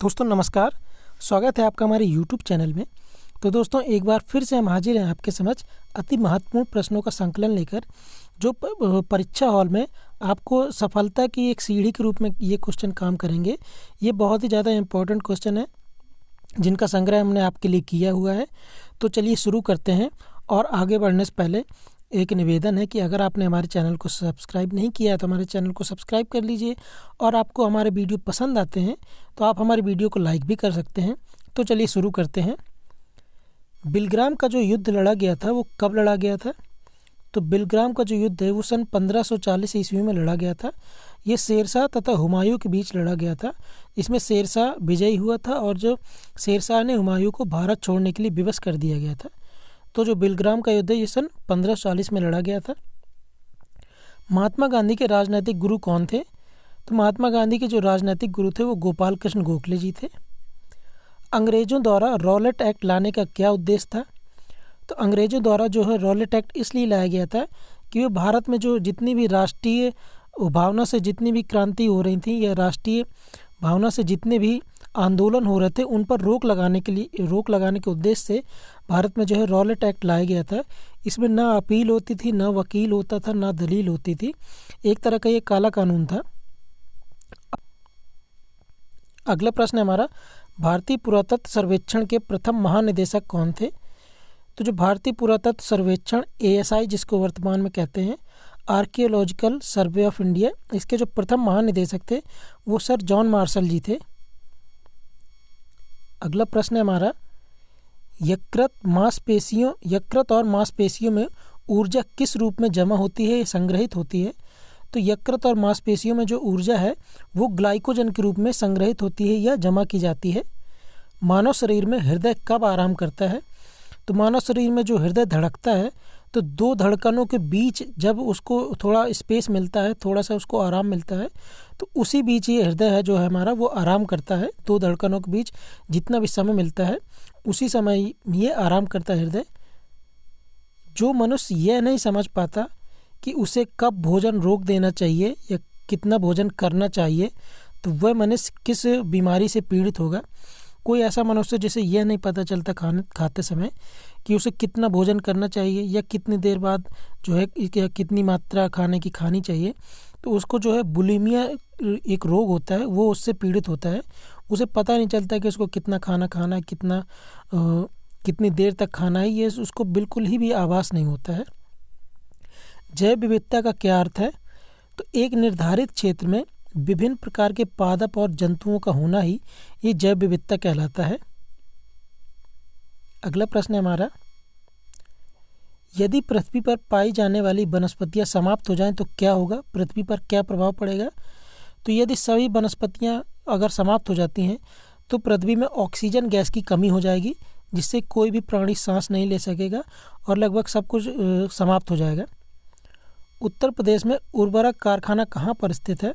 दोस्तों नमस्कार। स्वागत है आपका हमारे यूट्यूब चैनल में। तो दोस्तों एक बार फिर से हम हाजिर हैं आपके समझ अति महत्वपूर्ण प्रश्नों का संकलन लेकर, जो परीक्षा हॉल में आपको सफलता की एक सीढ़ी के रूप में ये क्वेश्चन काम करेंगे। ये बहुत ही ज़्यादा इम्पोर्टेंट क्वेश्चन है जिनका संग्रह हमने आपके लिए किया हुआ है। तो चलिए शुरू करते हैं। और आगे बढ़ने से पहले एक निवेदन है कि अगर आपने हमारे चैनल को सब्सक्राइब नहीं किया है तो हमारे चैनल को सब्सक्राइब कर लीजिए, और आपको हमारे वीडियो पसंद आते हैं तो आप हमारे वीडियो को लाइक भी कर सकते हैं। तो चलिए शुरू करते हैं। बिलग्राम का जो युद्ध लड़ा गया था वो कब लड़ा गया था? तो बिलग्राम का जो युद्ध है वो सन 1540 ईस्वी में लड़ा गया था। ये शेरशाह तथा हुमायूं के बीच लड़ा गया था। इसमें शेरशाह विजयी हुआ था और जो शेरशाह ने हुमायूं को भारत छोड़ने के लिए विवश कर दिया गया था। तो जो बिलग्राम का युद्ध है ये सन 1540 में लड़ा गया था। महात्मा गांधी के राजनैतिक गुरु कौन थे? तो महात्मा गांधी के जो राजनैतिक गुरु थे वो गोपाल कृष्ण गोखले जी थे। अंग्रेज़ों द्वारा रॉलेट एक्ट लाने का क्या उद्देश्य था? तो अंग्रेज़ों द्वारा जो है रॉलेट एक्ट इसलिए लाया गया था कि वो भारत में जो जितनी भी राष्ट्रीय भावना से जितनी भी क्रांति हो रही थी या राष्ट्रीय भावना से जितने भी आंदोलन हो रहे थे उन पर रोक लगाने के उद्देश्य से भारत में जो है रॉलेट एक्ट लाया गया था। इसमें ना अपील होती थी, ना वकील होता था, ना दलील होती थी। एक तरह का ये काला कानून था। अगला प्रश्न है हमारा, भारतीय पुरातत्व सर्वेक्षण के प्रथम महानिदेशक कौन थे? तो जो भारतीय पुरातत्व सर्वेक्षण ASI जिसको वर्तमान में कहते हैं आर्कियोलॉजिकल सर्वे ऑफ इंडिया, इसके जो प्रथम महानिदेशक थे वो सर जॉन मार्शल जी थे। अगला प्रश्न है हमारा, यकृत और मांसपेशियों में ऊर्जा किस रूप में जमा होती है या संग्रहित होती है? तो यकृत और मांसपेशियों में जो ऊर्जा है वो ग्लाइकोजन के रूप में संग्रहित होती है या जमा की जाती है। मानव शरीर में हृदय कब आराम करता है? तो मानव शरीर में जो हृदय धड़कता है तो दो धड़कनों के बीच जब उसको थोड़ा स्पेस मिलता है, थोड़ा सा उसको आराम मिलता है, तो उसी बीच ये हृदय है जो है हमारा वो आराम करता है। दो धड़कनों के बीच जितना भी समय मिलता है उसी समय ये आराम करता है हृदय। जो मनुष्य यह नहीं समझ पाता कि उसे कब भोजन रोक देना चाहिए या कितना भोजन करना चाहिए, तो वह मनुष्य किस बीमारी से पीड़ित होगा? कोई ऐसा मनुष्य जिसे यह नहीं पता चलता खाते समय कि उसे कितना भोजन करना चाहिए या कितनी देर बाद जो है कितनी मात्रा खाने की खानी चाहिए, तो उसको जो है बुलिमिया एक रोग होता है, वो उससे पीड़ित होता है। उसे पता नहीं चलता कि उसको कितना खाना है, कितनी देर तक खाना है, ये उसको बिल्कुल ही भी आभास नहीं होता है। जैव विविधता का क्या अर्थ है? तो एक निर्धारित क्षेत्र में विभिन्न प्रकार के पादप और जंतुओं का होना ही ये जैव विविधता कहलाता है। अगला प्रश्न है हमारा, यदि पृथ्वी पर पाई जाने वाली वनस्पतियां समाप्त हो जाएं तो क्या होगा? पृथ्वी पर क्या प्रभाव पड़ेगा? तो यदि सभी वनस्पतियां अगर समाप्त हो जाती हैं तो पृथ्वी में ऑक्सीजन गैस की कमी हो जाएगी, जिससे कोई भी प्राणी सांस नहीं ले सकेगा और लगभग सब कुछ समाप्त हो जाएगा। उत्तर प्रदेश में उर्वरक कारखाना कहाँ पर स्थित है?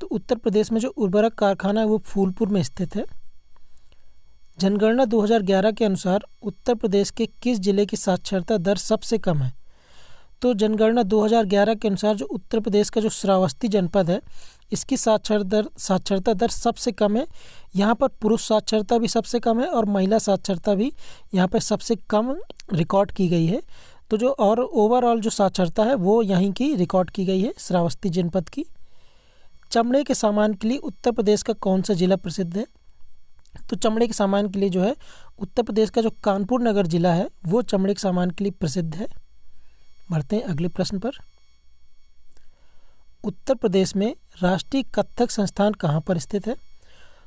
तो उत्तर प्रदेश में जो उर्वरक कारखाना है वो फूलपुर में स्थित है। जनगणना 2011 के अनुसार उत्तर प्रदेश के किस जिले की साक्षरता दर सबसे कम है? तो जनगणना 2011 के अनुसार जो उत्तर प्रदेश का जो श्रावस्ती जनपद है इसकी साक्षरता दर सबसे कम है। यहाँ पर पुरुष साक्षरता भी सबसे कम है और महिला साक्षरता भी यहाँ पर सबसे कम रिकॉर्ड की गई है। तो जो और ओवरऑल जो साक्षरता है वो यहीं की रिकॉर्ड की गई है, श्रावस्ती जनपद की। चमड़े के सामान के लिए उत्तर प्रदेश का कौन सा जिला प्रसिद्ध है? तो चमड़े के सामान के लिए जो है उत्तर प्रदेश का जो कानपुर नगर जिला है वो चमड़े के सामान के लिए प्रसिद्ध है। बढ़ते हैं अगले प्रश्न पर। उत्तर प्रदेश में राष्ट्रीय कथक संस्थान कहाँ पर स्थित है?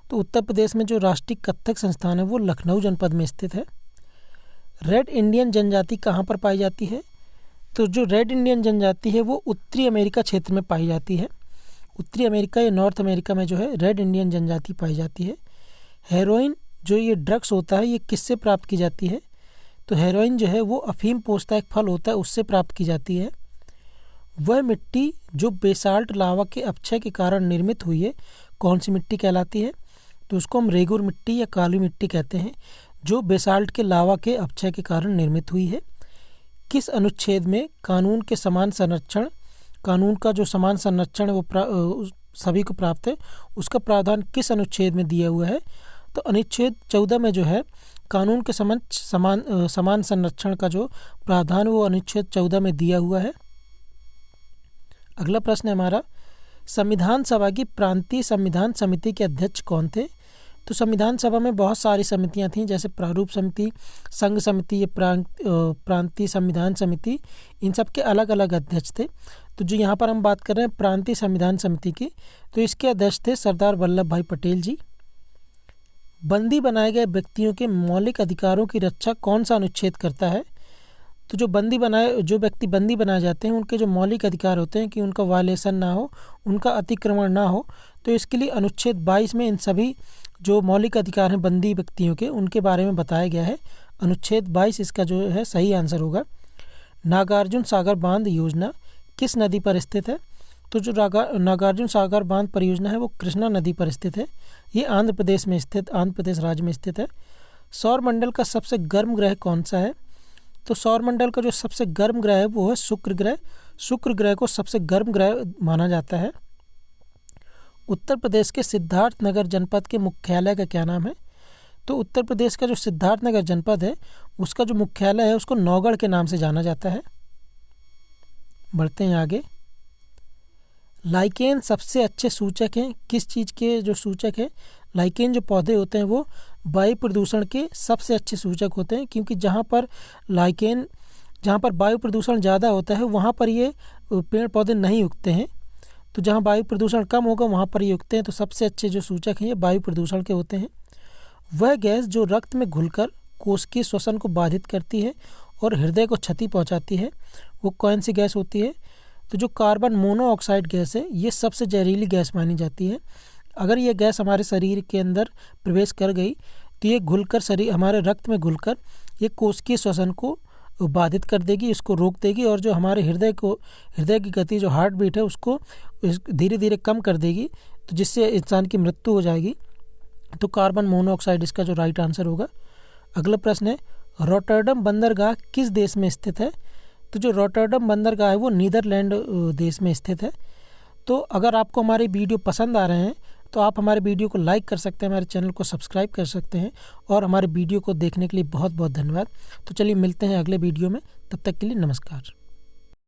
तो उत्तर प्रदेश में जो राष्ट्रीय कथक संस्थान है वो लखनऊ जनपद में स्थित है। रेड इंडियन जनजाति कहाँ पर पाई जाती है? तो जो रेड इंडियन जनजाति है वो उत्तरी अमेरिका क्षेत्र में पाई जाती है। उत्तरी अमेरिका या नॉर्थ अमेरिका में जो है रेड इंडियन जनजाति पाई जाती है। हेरोइन जो ये ड्रग्स होता है ये किससे प्राप्त की जाती है? तो हेरोइन जो है वो अफीम पोस्ता एक फल होता है उससे प्राप्त की जाती है। वह मिट्टी जो बेसाल्ट लावा के अपक्षय के कारण निर्मित हुई है कौन सी मिट्टी कहलाती है? तो उसको हम रेगुर मिट्टी या काली मिट्टी कहते हैं, जो बेसाल्ट के लावा के अपक्षय के कारण निर्मित हुई है। किस अनुच्छेद में कानून का जो समान संरक्षण है वो सभी को प्राप्त है, उसका प्रावधान किस अनुच्छेद में दिया हुआ है? तो अनुच्छेद 14 में जो है कानून के समक्ष समान संरक्षण का जो प्रावधान वो अनुच्छेद 14 में दिया हुआ है। अगला प्रश्न है हमारा, संविधान सभा की प्रांतीय संविधान समिति के अध्यक्ष कौन थे? तो संविधान सभा में बहुत सारी समितियां थीं, जैसे प्रारूप समिति, संघ समिति, ये प्रांतीय संविधान समिति, इन सब के अलग अलग अध्यक्ष थे। तो जो यहाँ पर हम बात कर रहे हैं प्रांतीय संविधान समिति की, तो इसके अध्यक्ष थे सरदार वल्लभ भाई पटेल जी। बंदी बनाए गए व्यक्तियों के मौलिक अधिकारों की रक्षा कौन सा अनुच्छेद करता है? तो जो व्यक्ति बंदी बनाए जाते हैं उनके जो मौलिक अधिकार होते हैं कि उनका वायलेशन ना हो, उनका अतिक्रमण ना हो, तो इसके लिए अनुच्छेद 22 में इन सभी जो मौलिक अधिकार हैं बंदी व्यक्तियों के, उनके बारे में बताया गया है। अनुच्छेद 22 इसका जो है सही आंसर होगा। नागार्जुन सागर बांध योजना किस नदी पर स्थित है? तो जो नागार्जुन सागर बांध परियोजना है वो कृष्णा नदी पर स्थित है। ये आंध्र प्रदेश राज्य में स्थित है। सौर मंडल का सबसे गर्म ग्रह कौन सा है? तो सौर मंडल का जो सबसे गर्म ग्रह है वो है शुक्र ग्रह। शुक्र ग्रह को सबसे गर्म ग्रह माना जाता है। उत्तर प्रदेश के सिद्धार्थनगर जनपद के मुख्यालय का क्या नाम है? तो उत्तर प्रदेश का जो सिद्धार्थनगर जनपद है उसका जो मुख्यालय है उसको नौगढ़ के नाम से जाना जाता है। बढ़ते हैं आगे। लाइकेन सबसे अच्छे सूचक हैं किस चीज़ के? जो सूचक है लाइकेन जो पौधे होते हैं वो वायु प्रदूषण के सबसे अच्छे सूचक होते हैं, क्योंकि जहाँ पर वायु प्रदूषण ज़्यादा होता है वहाँ पर ये पेड़ पौधे नहीं उगते हैं। तो जहाँ वायु प्रदूषण कम होगा वहाँ पर ये उगते हैं। तो सबसे अच्छे जो सूचक हैं ये वायु प्रदूषण के होते हैं। वह गैस जो रक्त में घुलकर कोशिकीय श्वसन को बाधित करती है और हृदय को क्षति पहुँचाती है वो कौन सी गैस होती है? तो जो कार्बन मोनोऑक्साइड गैस है ये सबसे जहरीली गैस मानी जाती है। अगर ये गैस हमारे शरीर के अंदर प्रवेश कर गई तो ये घुलकर हमारे रक्त में घुलकर ये कोशिकीय श्वसन को बाधित कर देगी, इसको रोक देगी और जो हमारे हृदय की गति जो हार्ट बीट है उसको धीरे धीरे कम कर देगी, तो जिससे इंसान की मृत्यु हो जाएगी। तो कार्बन मोनोऑक्साइड इसका जो राइट आंसर होगा। अगला प्रश्न है, रॉटरडम बंदरगाह किस देश में स्थित है? तो जो रॉटरडम बंदरगाह है वो नीदरलैंड देश में स्थित है। तो अगर आपको हमारे वीडियो पसंद आ रहे हैं तो आप हमारे वीडियो को लाइक कर सकते हैं, हमारे चैनल को सब्सक्राइब कर सकते हैं और हमारे वीडियो को देखने के लिए बहुत बहुत धन्यवाद। तो चलिए मिलते हैं अगले वीडियो में, तब तक के लिए नमस्कार।